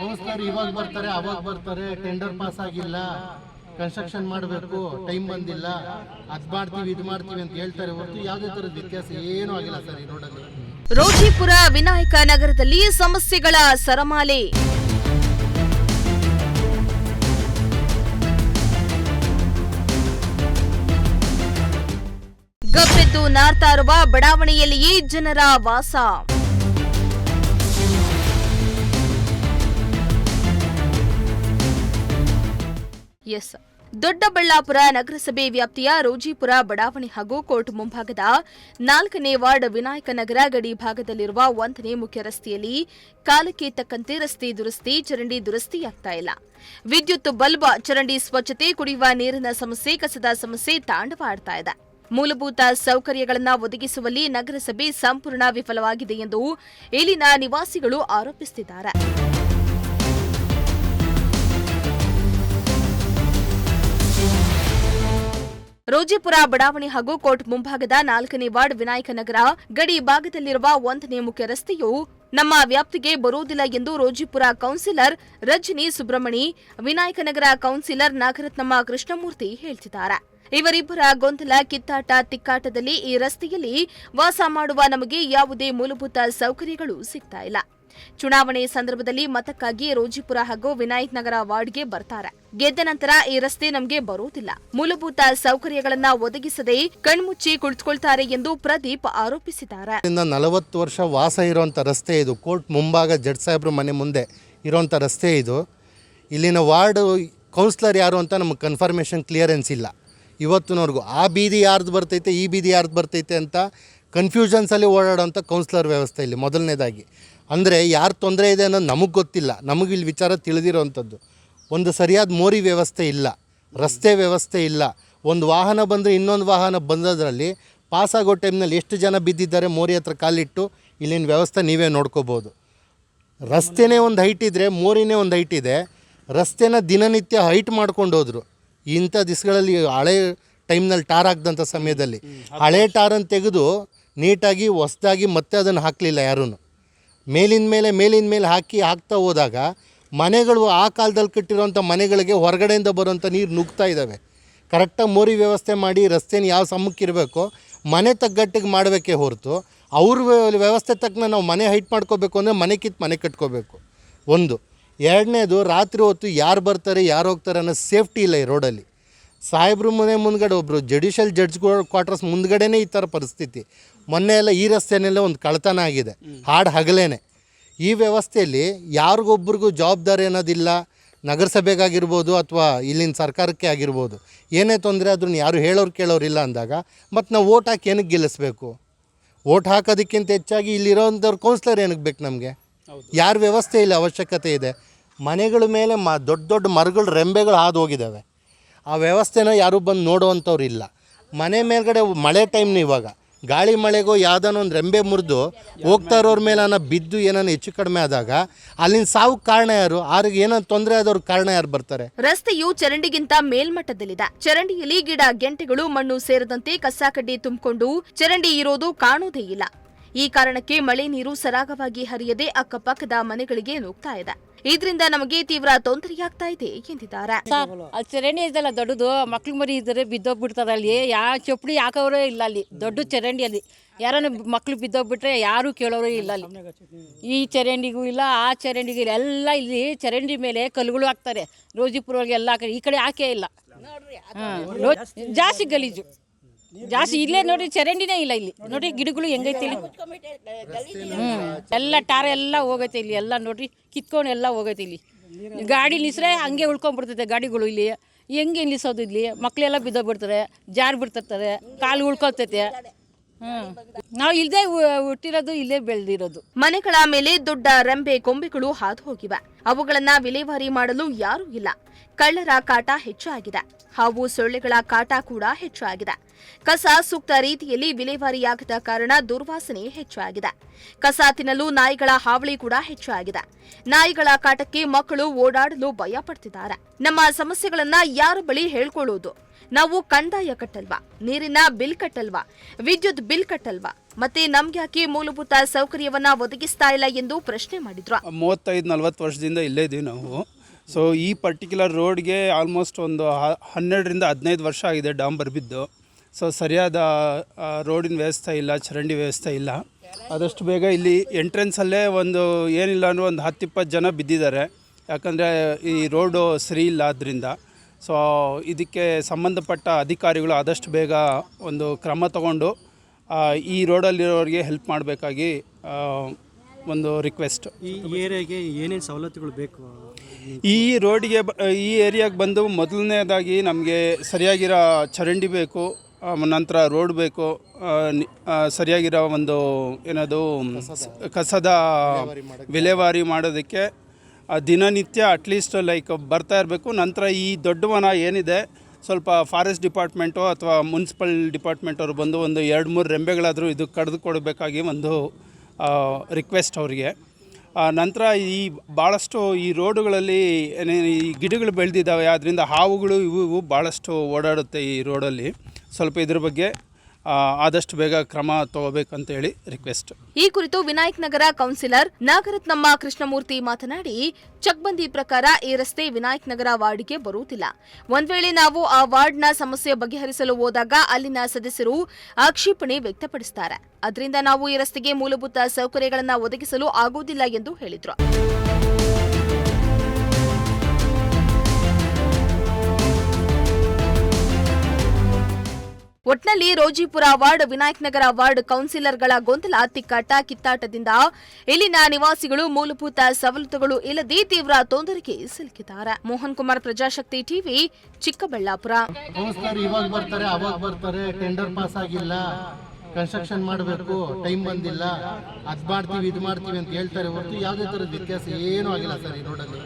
Counsellor ಇವಾಗ ಬರ್ತಾರೆ ಅವಾಗ ಬರ್ತಾರೆ, ಟೆಂಡರ್ ಪಾಸ್ ಆಗಿಲ್ಲ, ಕನ್ಸ್ಟ್ರಕ್ಷನ್ ಮಾಡಬೇಕು, ಟೈಮ್ ಬಂದಿಲ್ಲ, ಅದ್ ಮಾಡ್ತೀವಿ ಇದು ಮಾಡ್ತೀವಿ ಅಂತ ಹೇಳ್ತಾರೆ ಹೊರತು ಯಾವುದೇ ತರದ ವ್ಯತ್ಯಾಸ ಏನೂ ಆಗಿಲ್ಲ ಸರ್ ಈ ರೋಡಲ್ಲಿ. ರೋಜಿಪುರ ವಿನಾಯಕ ನಗರದಲ್ಲಿ ಸಮಸ್ಯೆಗಳ ಸರಮಾಲೆ. ಗಬ್ಬೆದ್ದು ನಾರ್ತಾ ಇರುವ ಬಡಾವಣೆಯಲ್ಲಿಯೇ ಜನರ ವಾಸ. ದೊಡ್ಡಬಳ್ಳಾಪುರ ನಗರಸಭೆ ವ್ಯಾಪ್ತಿಯ ರೋಜಿಪುರ ಬಡಾವಣೆ ಹಾಗೂ ಕೋರ್ಟ್ ಮುಂಭಾಗದ 4ನೇ ವಾರ್ಡ್ ವಿನಾಯಕ ನಗರ ಗಡಿ ಭಾಗದಲ್ಲಿರುವ 1ನೇ ಮುಖ್ಯ ರಸ್ತೆಯಲ್ಲಿ ಕಾಲಕ್ಕೆ ತಕ್ಕಂತೆ ರಸ್ತೆ ದುರಸ್ತಿ, ಚರಂಡಿ ದುರಸ್ತಿಯಾಗ್ತಾ ಇಲ್ಲ. ವಿದ್ಯುತ್ ಬಲ್ಬ್, ಚರಂಡಿ ಸ್ವಚ್ಛತೆ, ಕುಡಿಯುವ ನೀರಿನ ಸಮಸ್ಯೆ, ಕಸದ ಸಮಸ್ಯೆ ತಾಂಡವಾಡ್ತಾ ಇದೆ. ಮೂಲಭೂತ ಸೌಕರ್ಯಗಳನ್ನು ಒದಗಿಸುವಲ್ಲಿ ನಗರಸಭೆ ಸಂಪೂರ್ಣ ವಿಫಲವಾಗಿದೆ ಎಂದು ಇಲ್ಲಿನ ನಿವಾಸಿಗಳು ಆರೋಪಿಸುತ್ತಿದ್ದಾರೆ. ರೋಜಿಪುರ ಬಡಾವಣೆ ಹಾಗೂ ಕೋರ್ಟ್ ಮುಂಭಾಗದ 4ನೇ ವಾರ್ಡ್ ವಿನಾಯಕ ನಗರ ಗಡಿ ಭಾಗದಲ್ಲಿರುವ 1ನೇ ಮುಖ್ಯ ರಸ್ತೆಯು ನಮ್ಮ ವ್ಯಾಪ್ತಿಗೆ ಬರುವುದಿಲ್ಲ ಎಂದು ರೋಜಿಪುರ ಕೌನ್ಸಿಲರ್ ರಜನಿ ಸುಬ್ರಹ್ಮಣಿ, ವಿನಾಯಕ ನಗರ ಕೌನ್ಸಿಲರ್ ನಾಗರತ್ನಮ್ಮ ಕೃಷ್ಣಮೂರ್ತಿ ಹೇಳ್ತಿದ್ದಾರೆ. ಇವರಿಬ್ಬರ ಗೊಂದಲ, ಕಿತ್ತಾಟ, ತಿಕ್ಕಾಟದಲ್ಲಿ ಈ ರಸ್ತೆಯಲ್ಲಿ ವಾಸ ಮಾಡುವ ನಮಗೆ ಯಾವುದೇ ಮೂಲಭೂತ ಸೌಕರ್ಯಗಳು ಸಿಗ್ತಾ ಇಲ್ಲ. ಚುನಾವಣೆ ಸಂದರ್ಭದಲ್ಲಿ ಮತಕ್ಕಾಗಿ ರೋಜಿಪುರ ಹಾಗೂ ವಿನಾಯಕ್ ನಗರ ವಾರ್ಡ್ಗೆ ಬರ್ತಾರೆ. ಗೆದ್ದ ನಂತರ ಈ ರಸ್ತೆ ನಮಗೆ ಬರುವುದಿಲ್ಲ. ಮೂಲಭೂತ ಸೌಕರ್ಯಗಳನ್ನ ಒದಗಿಸದೆ ಕಣ್ಮುಚ್ಚಿ ಕುಳಿತುಕೊಳ್ತಾರೆ ಎಂದು ಪ್ರದೀಪ್ ಆರೋಪಿಸಿದ್ದಾರೆ. 40 ವರ್ಷ ವಾಸ ಇರುವಂಥ ರಸ್ತೆ ಇದು. ಕೋರ್ಟ್ ಮುಂಭಾಗ ಜಡ್ ಸಾಹೇಬ್ರ ಮನೆ ಮುಂದೆ ಇರುವಂಥ ರಸ್ತೆ ಇದು. ಇಲ್ಲಿನ ವಾರ್ಡ್ ಕೌನ್ಸಿಲರ್ ಯಾರು ಅಂತ ನಮಗೆ ಕನ್ಫರ್ಮೇಷನ್ ಕ್ಲಿಯರೆನ್ಸ್ ಇಲ್ಲ ಇವತ್ತಿನವರೆಗೂ. ಆ ಬೀದಿ ಯಾರ್ದು ಬರ್ತೈತೆ, ಈ ಬೀದಿ ಯಾರ್ದು ಬರ್ತೈತೆ ಅಂತ ಕನ್ಫ್ಯೂಷನ್ಸಲ್ಲಿ ಓಡಾಡೋಂಥ ಕೌನ್ಸಿಲರ್ ವ್ಯವಸ್ಥೆ ಇಲ್ಲಿ ಮೊದಲನೇದಾಗಿ. ಅಂದರೆ ಯಾರು ತೊಂದರೆ ಇದೆ ಅನ್ನೋದು ನಮಗೆ ಗೊತ್ತಿಲ್ಲ, ನಮಗೆ ಇಲ್ಲಿ ವಿಚಾರ ತಿಳಿದಿರೋವಂಥದ್ದು. ಒಂದು ಸರಿಯಾದ ಮೋರಿ ವ್ಯವಸ್ಥೆ ಇಲ್ಲ, ರಸ್ತೆ ವ್ಯವಸ್ಥೆ ಇಲ್ಲ. ಒಂದು ವಾಹನ ಬಂದರೆ ಇನ್ನೊಂದು ವಾಹನ ಬಂದದ್ರಲ್ಲಿ ಪಾಸಾಗೋ ಟೈಮ್ನಲ್ಲಿ ಎಷ್ಟು ಜನ ಬಿದ್ದಿದ್ದಾರೆ ಮೋರಿ ಹತ್ರ ಕಾಲಿಟ್ಟು, ಇಲ್ಲಿನ ವ್ಯವಸ್ಥೆ ನೀವೇ ನೋಡ್ಕೋಬೋದು. ರಸ್ತೆನೇ ಒಂದು ಹೈಟ್ ಇದ್ದರೆ ಮೋರಿನೇ ಒಂದು ಹೈಟ್ ಇದೆ. ರಸ್ತೆನ ದಿನನಿತ್ಯ ಹೈಟ್ ಮಾಡ್ಕೊಂಡು ಹೋದರು. ಇಂಥ ದಿವಸಗಳಲ್ಲಿ ಹಳೆ ಟೈಮ್ನಲ್ಲಿ ಟಾರ್ ಹಾಕಿದಂಥ ಸಮಯದಲ್ಲಿ ಹಳೆ ಟಾರನ್ನು ತೆಗೆದು ನೀಟಾಗಿ ಹೊಸದಾಗಿ ಮತ್ತೆ ಅದನ್ನು ಹಾಕಲಿಲ್ಲ ಯಾರೂ. ಮೇಲಿನ ಮೇಲೆ ಹಾಕ್ತಾ ಹೋದಾಗ ಮನೆಗಳು ಆ ಕಾಲದಲ್ಲಿ ಕಟ್ಟಿರೋಂಥ ಮನೆಗಳಿಗೆ ಹೊರಗಡೆಯಿಂದ ಬರೋಂಥ ನೀರು ನುಗ್ತಾ ಇದ್ದಾವೆ. ಕರೆಕ್ಟಾಗಿ ಮೋರಿ ವ್ಯವಸ್ಥೆ ಮಾಡಿ ರಸ್ತೆನ ಯಾವ ಸಮಕ್ಕಿರಬೇಕೋ ಮನೆ ತಗ್ಗಟ್ಟಿಗೆ ಮಾಡಬೇಕೇ ಹೊರತು ಅವ್ರ ವ್ಯವಸ್ಥೆ ತಕ್ಕನ ನಾವು ಮನೆ ಹೈಟ್ ಮಾಡ್ಕೋಬೇಕು ಅಂದರೆ ಮನೆ ಕಿತ್ತು ಮನೆ ಕಟ್ಕೋಬೇಕು. ಒಂದು. ಎರಡನೇದು, ರಾತ್ರಿ ಹೊತ್ತು ಯಾರು ಬರ್ತಾರೆ ಯಾರು ಹೋಗ್ತಾರೆ ಅನ್ನೋ ಸೇಫ್ಟಿ ಇಲ್ಲ ಈ ರೋಡಲ್ಲಿ. ಸಾಹೇಬ್ರ ಮನೆ ಮುಂದ್ಗಡೆ ಒಬ್ಬರು ಜುಡಿಷಿಯಲ್ ಜಡ್ಜ್ ಕ್ವಾರ್ಟರ್ಸ್ ಮುಂದ್ಗಡೆನೇ ಈ ಥರ ಪರಿಸ್ಥಿತಿ. ಮೊನ್ನೆ ಎಲ್ಲ ಈ ರಸ್ತೆಯಲ್ಲೆಲ್ಲ ಒಂದು ಕಳ್ತನ ಆಗಿದೆ, ಹಗಲೇನೆ. ಈ ವ್ಯವಸ್ಥೆಯಲ್ಲಿ ಯಾರಿಗೊಬ್ರಿಗೂ ಜವಾಬ್ದಾರಿ ಅನ್ನೋದಿಲ್ಲ. ನಗರಸಭೆಗಾಗಿರ್ಬೋದು ಅಥವಾ ಇಲ್ಲಿನ ಸರ್ಕಾರಕ್ಕೆ ಆಗಿರ್ಬೋದು. ಏನೇ ತೊಂದರೆ ಅದನ್ನು ಯಾರು ಹೇಳೋರು ಕೇಳೋರಿಲ್ಲ ಅಂದಾಗ ಮತ್ತು ನಾವು ಓಟ್ ಹಾಕಿ ಏನಕ್ಕೆ ಗೆಲ್ಲಿಸ್ಬೇಕು? ಓಟ್ ಹಾಕೋದಕ್ಕಿಂತ ಹೆಚ್ಚಾಗಿ ಇಲ್ಲಿರೋಂಥವ್ರು ಕೌನ್ಸಿಲರ್ ಏನಕ್ಕೆ ಬೇಕು ನಮಗೆ? ಯಾರ ವ್ಯವಸ್ಥೆ ಇಲ್ಲ ಅವಶ್ಯಕತೆ ಇದೆ. ಮನೆಗಳ ಮೇಲೆ ದೊಡ್ಡ ದೊಡ್ಡ ಮರಗಳು ರೆಂಬೆಗಳು ಹಾದು ಹೋಗಿದ್ದಾವೆ. ಆ ವ್ಯವಸ್ಥೆನ ಯಾರೂ ಬಂದು ನೋಡುವಂಥವ್ರು ಇಲ್ಲ. ಮನೆ ಮೇಲ್ಗಡೆ ಮಳೆ ಟೈಮ್ನ ಇವಾಗ ಗಾಳಿ ಮಳೆಗೋ ಯಾವುದಾನ ಒಂದು ರೆಂಬೆ ಮುರಿದು ಹೋಗ್ತಾ ಇರೋರ ಮೇಲೆ ಬಿದ್ದು ಏನಾನ ಹೆಚ್ಚು ಕಡಿಮೆ ಆದಾಗ ಅಲ್ಲಿನ ಸಾವು ಕಾರಣ ಯಾರು? ಅವ್ರಿಗೆ ಏನೋ ತೊಂದರೆ ಆದವ್ರ ಕಾರಣ ಯಾರು ಬರ್ತಾರೆ? ರಸ್ತೆಯು ಚರಂಡಿಗಿಂತ ಮೇಲ್ಮಟ್ಟದಲ್ಲಿದೆ. ಚರಂಡಿಯಲ್ಲಿ ಗಿಡ ಗೆಂಟೆಗಳು, ಮಣ್ಣು ಸೇರಿದಂತೆ ಕಸ ಕಡ್ಡಿ ತುಂಬಿಕೊಂಡು ಚರಂಡಿ ಇರೋದು ಕಾಣುವುದೇ ಇಲ್ಲ. ಈ ಕಾರಣಕ್ಕೆ ಮಳೆ ನೀರು ಸರಾಗವಾಗಿ ಹರಿಯದೆ ಅಕ್ಕಪಕ್ಕದ ಮನೆಗಳಿಗೆ ನುಗ್ತಾ ಇದೆ. ಇದರಿಂದ ನಮಗೆ ತೀವ್ರ ತೊಂದರೆಯಾಗ್ತಾ ಇದೆ ಎಂದಿದ್ದಾರೆ. ಚರಂಡಿ ಇದೆಲ್ಲ ದೊಡ್ಡದು, ಮಕ್ಳು ಮರಿ ಇದ್ರೆ ಬಿದ್ದೋಗ್ಬಿಡ್ತಾರೆ. ಅಲ್ಲಿ ಯಾವ ಚಪ್ಪಡಿ ಹಾಕೋರೇ ಇಲ್ಲ. ಅಲ್ಲಿ ದೊಡ್ಡ ಚರಂಡಿಯಲ್ಲಿ ಯಾರನ್ನ ಮಕ್ಳು ಬಿದ್ದೋಗ್ಬಿಟ್ರೆ ಯಾರು ಕೇಳೋರೇ ಇಲ್ಲ. ಅಲ್ಲಿ ಈ ಚರಂಡಿಗೂ ಇಲ್ಲ, ಆ ಚರಂಡಿಗೂ ಇಲ್ಲ. ಎಲ್ಲ ಇಲ್ಲಿ ಚರಂಡಿ ಮೇಲೆ ಕಲ್ಲುಗಳು ಹಾಕ್ತಾರೆ. ರೋಜಿಪುರಗಳಿಗೆ ಎಲ್ಲ ಈ ಕಡೆ ಹಾಕೇ ಇಲ್ಲ. ಜಾಸ್ತಿ ಗಲೀಜು ಜಾಸ್ತಿ ಇಲ್ಲೇ ನೋಡಿ. ಚರಂಡಿನೇ ಇಲ್ಲ ಇಲ್ಲಿ ನೋಡಿ. ಗಿಡಗಳು ಹೆಂಗೈತೆ ಇಲ್ಲಿ. ಎಲ್ಲ ಟಾರ ಎಲ್ಲ ಹೋಗೈತೆ ಇಲ್ಲಿ. ಎಲ್ಲ ನೋಡ್ರಿ ಕಿತ್ಕೊಂಡು ಎಲ್ಲ ಹೋಗೈತೆ ಇಲ್ಲಿ. ಗಾಡಿ ನಿಲ್ಸ್ರೆ ಹಂಗೆ ಉಳ್ಕೊಂಡ್ಬಿಡ್ತೈತೆ ಗಾಡಿಗಳು. ಇಲ್ಲಿ ಹೆಂಗೆ ನಿಲ್ಲಿಸೋದು? ಇಲ್ಲಿ ಮಕ್ಕಳೆಲ್ಲ ಬಿದ್ದೋಗ್ಬಿಡ್ತಾರೆ, ಜಾರು ಬಿಡ್ತಿರ್ತಾರೆ, ಕಾಲು ಉಳ್ಕೊಳ್ತೈತೆ. ನಾವು ಇಲ್ಲದೆ ಹುಟ್ಟಿರೋದು, ಇಲ್ಲೇ ಬೆಳೆದಿರೋದು. ಮನೆಗಳ ಮೇಲೆ ದೊಡ್ಡ ರೆಂಬೆ ಕೊಂಬೆಗಳು ಹಾದು ಹೋಗಿವೆ. ಅವುಗಳನ್ನ ವಿಲೇವಾರಿ ಮಾಡಲು ಯಾರೂ ಇಲ್ಲ. ಕಳ್ಳರ ಕಾಟ ಹೆಚ್ಚಾಗಿದೆ. ಹಾವು ಸೊಳ್ಳೆಗಳ ಕಾಟ ಕೂಡ ಹೆಚ್ಚಾಗಿದೆ. ಕಸ ಸೂಕ್ತ ರೀತಿಯಲ್ಲಿ ವಿಲೇವಾರಿಯಾಗದ ಕಾರಣ ದುರ್ವಾಸನೆ ಹೆಚ್ಚಾಗಿದೆ. ಕಸ ತಿನ್ನಲು ನಾಯಿಗಳ ಹಾವಳಿ ಕೂಡ ಹೆಚ್ಚಾಗಿದೆ. ನಾಯಿಗಳ ಕಾಟಕ್ಕೆ ಮಕ್ಕಳು ಓಡಾಡಲು ಭಯ ಪಡ್ತಿದ್ದಾರೆ. ನಮ್ಮ ಸಮಸ್ಯೆಗಳನ್ನ ಯಾರ ಬಳಿ ಹೇಳ್ಕೊಳ್ಳೋದು? ನಾವು ಕಂದಾಯ ಕಟ್ಟಲ್ವಾ, ನೀರಿನ ಬಿಲ್ ಕಟ್ಟಲ್ವಾ, ವಿದ್ಯುತ್ ಬಿಲ್ ಕಟ್ಟಲ್ವಾ, ಮತ್ತೆ ನಮ್ಗ್ಯಾಕೆ ಮೂಲಭೂತ ಸೌಕರ್ಯವನ್ನ ಒದಗಿಸ್ತಾ ಇಲ್ಲ ಎಂದು ಪ್ರಶ್ನೆ ಮಾಡಿದ್ರು. 35-40 ವರ್ಷದಿಂದ ಇಲ್ಲೇ ಇದ್ದೀವಿ ನಾವು. ಸೊ ಈ ಪರ್ಟಿಕ್ಯುಲರ್ ರೋಡ್ಗೆ ಆಲ್ಮೋಸ್ಟ್ ಒಂದು 12ರಿಂದ 15 ವರ್ಷ ಆಗಿದೆ ಡಾಂಬರ್ ಬಿದ್ದು. ಸೊ ಸರಿಯಾದ ರೋಡಿನ ವ್ಯವಸ್ಥೆ ಇಲ್ಲ, ಚರಂಡಿ ವ್ಯವಸ್ಥೆ ಇಲ್ಲ. ಆದಷ್ಟು ಬೇಗ ಇಲ್ಲಿ ಎಂಟ್ರೆನ್ಸಲ್ಲೇ ಒಂದು ಏನಿಲ್ಲ ಅಂದರೆ ಒಂದು 10-20 ಜನ ಬಿದ್ದಿದ್ದಾರೆ. ಯಾಕಂದರೆ ಈ ರೋಡು ಸರಿ ಇಲ್ಲ ಆದ್ದರಿಂದ. ಸೊ ಇದಕ್ಕೆ ಸಂಬಂಧಪಟ್ಟ ಅಧಿಕಾರಿಗಳು ಆದಷ್ಟು ಬೇಗ ಒಂದು ಕ್ರಮ ತಗೊಂಡು ಈ ರೋಡಲ್ಲಿರೋರಿಗೆ ಹೆಲ್ಪ್ ಮಾಡಬೇಕಾಗಿ ಒಂದು ರಿಕ್ವೆಸ್ಟ್. ಈ ಏರಿಯಾಗೆ ಏನೇನು ಸವಲತ್ತುಗಳು ಬೇಕು? ಈ ರೋಡಿಗೆ ಈ ಏರಿಯಾಗೆ ಬಂದು ಮೊದಲನೇದಾಗಿ ನಮಗೆ ಸರಿಯಾಗಿರೋ ಚರಂಡಿ ಬೇಕು, ನಂತರ ರೋಡ್ ಬೇಕು, ಸರಿಯಾಗಿರೋ ಒಂದು ಏನದು ಕಸದ ವಿಲೇವಾರಿ ಮಾಡೋದಕ್ಕೆ ದಿನನಿತ್ಯ ಅಟ್ಲೀಸ್ಟ್ ಲೈಕ್ ಬರ್ತಾ ಇರಬೇಕು. ನಂತರ ಈ ದೊಡ್ಡ ವನ ಏನಿದೆ ಸ್ವಲ್ಪ ಫಾರೆಸ್ಟ್ ಡಿಪಾರ್ಟ್ಮೆಂಟು ಅಥವಾ ಮುನ್ಸಿಪಲ್ ಡಿಪಾರ್ಟ್ಮೆಂಟ್ ಅವರು ಬಂದು ಒಂದು 2-3 ರೆಂಬೆಗಳಾದರೂ ಇದು ಕಡಿದು ಕೊಡಬೇಕಾಗಿ ಒಂದು ರಿಕ್ವೆಸ್ಟ್ ಅವರಿಗೆ. ನಂತರ ಈ ಭಾಳಷ್ಟು ಈ ರೋಡುಗಳಲ್ಲಿ ಈ ಗಿಡಗಳು ಬೆಳೆದಿದ್ದಾವೆ, ಅದರಿಂದ ಹಾವುಗಳು ಇವು ಭಾಳಷ್ಟು ಓಡಾಡುತ್ತೆ ಈ ರೋಡಲ್ಲಿ. ಸ್ವಲ್ಪ ಇದ್ರ ಬಗ್ಗೆ ಆದಷ್ಟು ಬೇಗ ಕ್ರಮ ತಗೋಬೇಕಂತೇಳಿ ರಿಕ್ವೆಸ್ಟ್. ಈ ಕುರಿತು ವಿನಾಯಕ್ ನಗರ ಕೌನ್ಸಿಲರ್ ನಾಗರತ್ನಮ್ಮ ಕೃಷ್ಣಮೂರ್ತಿ ಮಾತನಾಡಿ, ಚಕ್ಬಂದಿ ಪ್ರಕಾರ ಈ ರಸ್ತೆ ವಿನಾಯಕ್ ನಗರ ವಾರ್ಡ್ಗೆ ಬರುವುದಿಲ್ಲ. ಒಂದ್ ವೇಳೆ ನಾವು ಆ ವಾರ್ಡ್ನ ಸಮಸ್ಯೆ ಬಗೆಹರಿಸಲು ಹೋದಾಗ ಅಲ್ಲಿನ ಸದಸ್ಯರು ಆಕ್ಷೇಪಣೆ ವ್ಯಕ್ತಪಡಿಸುತ್ತಾರೆ. ಅದರಿಂದ ನಾವು ಈ ರಸ್ತೆಗೆ ಮೂಲಭೂತ ಸೌಕರ್ಯಗಳನ್ನು ಒದಗಿಸಲು ಆಗುವುದಿಲ್ಲ ಎಂದು ಹೇಳಿದ್ರು. ಒಟ್ನಲ್ಲಿ ರೋಜಿಪುರ ವಾರ್ಡ್, ವಿನಾಯಕ್ ನಗರ ವಾರ್ಡ್ ಕೌನ್ಸಿಲರ್ಗಳ ಗೊಂದಲ, ತಿಕ್ಕಾಟ, ಕಿತ್ತಾಟದಿಂದ ಇಲ್ಲಿನ ನಿವಾಸಿಗಳು ಮೂಲಭೂತ ಸವಲತ್ತುಗಳು ಇಲ್ಲದೆ ತೀವ್ರ ತೊಂದರೆಗೆ ಸಿಲುಕಿದ್ದಾರೆ. ಮೋಹನ್ ಕುಮಾರ್, ಪ್ರಜಾಶಕ್ತಿ ಟಿವಿ, ಚಿಕ್ಕಬಳ್ಳಾಪುರ. ಇವಾಗ ಬರ್ತಾರೆ, ಅವಾಗ ಬರ್ತಾರೆ, ಟೆಂಡರ್ ಪಾಸ್ ಆಗಿಲ್ಲ, ಕನ್ಸ್ಟ್ರಕ್ಷನ್ ಮಾಡಬೇಕು, ಟೈಮ್ ಬಂದಿಲ್ಲ, ಅದ್ ಮಾಡ್ತೀವಿ ಇದು ಮಾಡ್ತೀವಿ ಅಂತ ಹೇಳ್ತಾರೆ ಹೊರತು ಯಾವುದೇ ಥರದ ವ್ಯತ್ಯಾಸ ಏನೂ ಆಗಿಲ್ಲ ಸರ್ ಈ ರೋಡಲ್ಲಿ.